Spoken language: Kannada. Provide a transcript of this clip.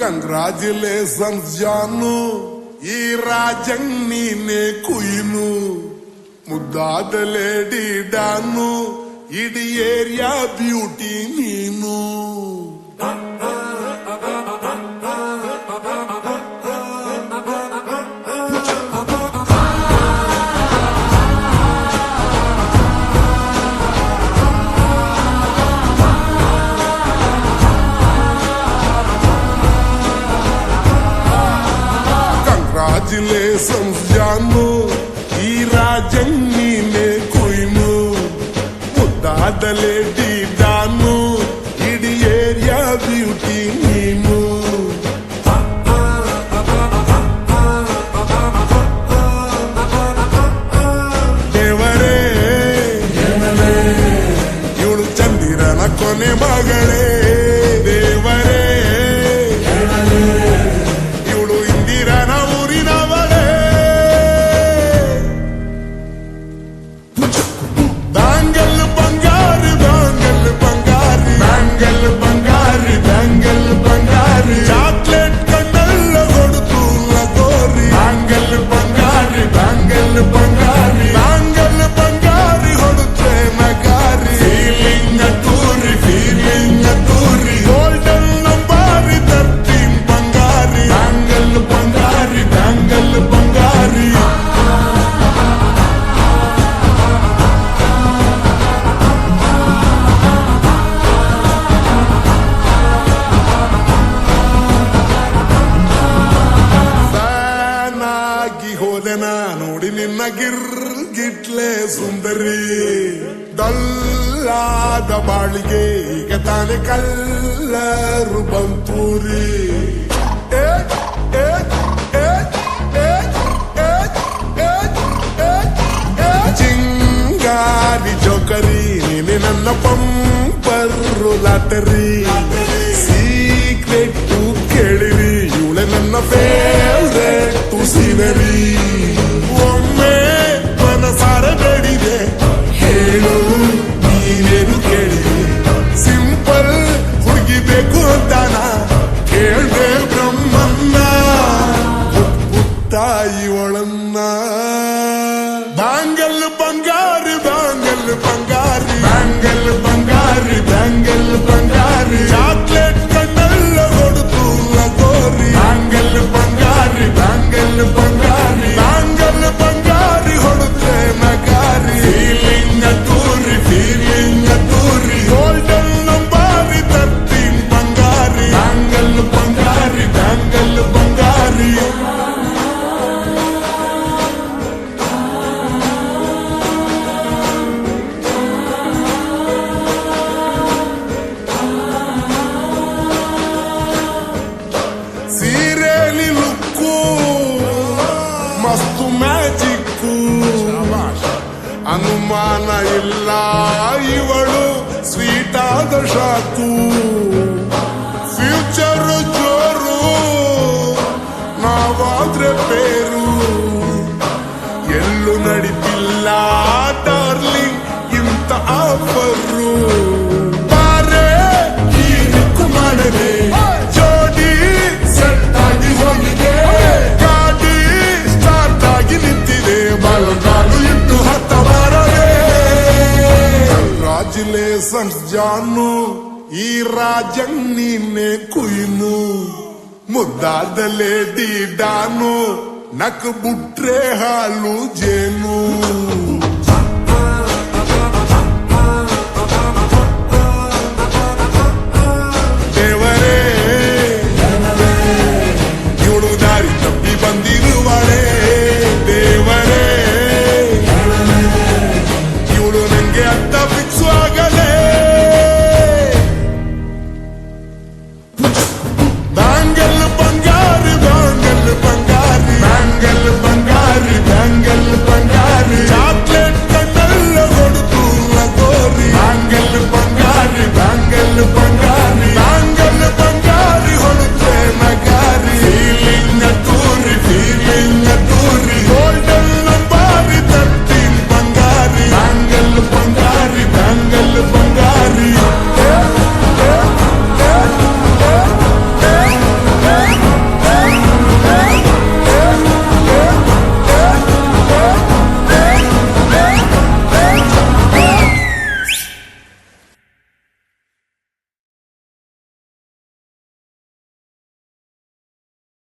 ಕಂಗ್ರಾಚುಲೇಷನ್ಸ್ ಜಾನು, ಈ ರಾಜಂಗ್ ನೀನೆ ಕುಯ್ನು, ಮುದ್ದಾದ ಲೇಡಿ ಡಾನು, ಇಡೀ ಏರಿಯಾ ಬ್ಯೂಟಿ ನೀನು. ಕಂಗ್ರಾಚುಲೇಷನ್ಸ್ ಜಾನು, ಈ ರಾಜಂಗ್ ನೀನೆ ಕುಯ್ನು, ಮುದ್ದಾದ ಲೇಡಿ ಡಾನು, ಇಡೀ ಏರಿಯಾ ಬ್ಯೂಟಿ ನೀನು. ದೇವರೇ ಇವಳು ಚಂದಿರನ ಕೊನೆ ಮಗಳೇ, ದೇವರೇ ಇವಳು ಇಂದಿರನ ಊರಿನವಳೇ. ಬ್ಯಾಂಗಲ್ ಬಂಗಾರಿ ಬ್ಯಾಂಗಲ್ ಬಂಗಾರಿ ಬ್ಯಾಂಗಲ್ ಬಂಗಾರಿ ಬ್ಯಾಂಗಲ್ ಬಂಗಾರಿ, ಚಾಕ್ಲೇಟ್ ಕಣ್ಣೆಲ್ಲ ಕೊಡುತ್ತು ಲಗೋರಿ. ಬ್ಯಾಂಗಲ್ ಬಂಗಾರಿ ಬ್ಯಾಂಗಲ್ ಬಂಗಾರಿ ಬ್ಯಾಂಗಲ್ ಬಂಗಾರಿ ಹೊಡುತ್ತೆ ನಗಾರಿ. ಫೀಲಿಂಗ್ ತೂರಿ ಗೋಲ್ಡನ್ ನಂಬಾರಿ 13 ಬಂಗಾರಿ. ಬ್ಯಾಂಗಲ್ ಬಂಗಾರಿ ಬ್ಯಾಂಗಲ್ ಬಂಗಾರಿ. ಫ್ಯಾನಾಗಿ ಹೋದೆನ ನೋಡಿ ನಿನ್ನ ಗಿರ್ಗಿಟ್ಲೆ ಸುಂದರಿ, ಡಲ್ಲಾದ ಬಾಳಿಗೆ ಈಗ ತಾನೆ ಕಲ್ಲರು ಬಂತೂರಿ. ಚಿಂಗಾರಿ ಜೋಕರಿ ನೀನೆ ನನ್ನ ಪಂಪರು ಲಾಟರಿ. ಸೀಕ್ರೆಟ್ ಕೇಳಿರಿ ಇವಳೆ ನನ್ನ ಫೇವ್ರೆಟ್ ಸೀನರಿ. ಒಮ್ಮೆ ಮನಸಾರ ಬೇಡಿದೆ ಹೇಳು ನೀನೇನು ಕೇಳಿದೆ, ಸಿಂಪಲ್ ಹುಡುಗಿಬೇಕು ಅಂತಾನ ಕೇಳ್ದೆ ಬ್ರಹ್ಮನ್ನ ತಾಯಿ ಒಳನ್ನ. ಬ್ಯಾಂಗಲ್ ಬಂಗಾರಿ ಬ್ಯಾಂಗಲ್ ಬಂಗಾರಿ ಬ್ಯಾಂಗಲ್ ಬಂಗಾರಿ ಬ್ಯಾಂಗಲ್ ಬಂಗಾರಿ, ಚಾಕ್ಲೇಟ್ ಕಣ್ಣೆಲ್ಲ ಕೊಡುತ್ತು ಲಗೋರಿ. ಬ್ಯಾಂಗಲ್ ಬಂಗಾರಿ ಬ್ಯಾಂಗಲ್ ಬಂಗಾರಿ ಬ್ಯಾಂಗಲ್ ಬಂಗಾರಿ ಹೊಡುತ್ತೆ ನಗಾರಿ. ಫೀಲಿಂಗ್ ತೂರಿ ಗೋಲ್ಡನ್ ನಂಬಾರಿ 13 ಬಂಗಾರಿ. ಬ್ಯಾಂಗಲ್ ಬಂಗಾರಿ ಬ್ಯಾಂಗಲ್ ಬಂಗಾರಿ. ಸೀರೆಲಿ ಲುಕ್ಕು ಮಸ್ತು ಮ್ಯಾಜಿಕ್ಕು, ಅನುಮಾನ ಇಲ್ಲ ಇವಳು ಸ್ವೀಟ್ ಆದ ಶಾಕು. ಫ್ಯೂಚರ್ ಜೋರು ನಾವಾದ್ರೆ ಬೇರು, ಎಲ್ಲೂ ನಡೀತಿಲ್ಲ ಡಾರ್ಲಿಂಗ್ ಇಂಥ ಆಫರು. ಬಾರೆ ಈ ದಿಕ್ಕು ಮಾಡದೆ ಜೋಡಿ ಸೆಟ್ ಆಗಿ ಹೋಗಿದೆ, ಗಾಡಿ ಸ್ಟಾರ್ಟ್ ಆಗಿ ನಿಂತಿದೆ, ಬಲಗಾಲು ಇಟ್ಟು ಹತ್ತ ಬಾರದೆ. ಕಂಗ್ರಾಚುಲೇಷನ್ಸ್ ಜಾನು, ಈ ರಾಜಂಗ್ ನೀನೆ ಕುಯ್ನು, ಮುದ್ದಾದ ಲೇಡಿ ಡಾನು, ನಕ್ ಬುಟ್ರೆ ಹಾಲು ಜೇನು.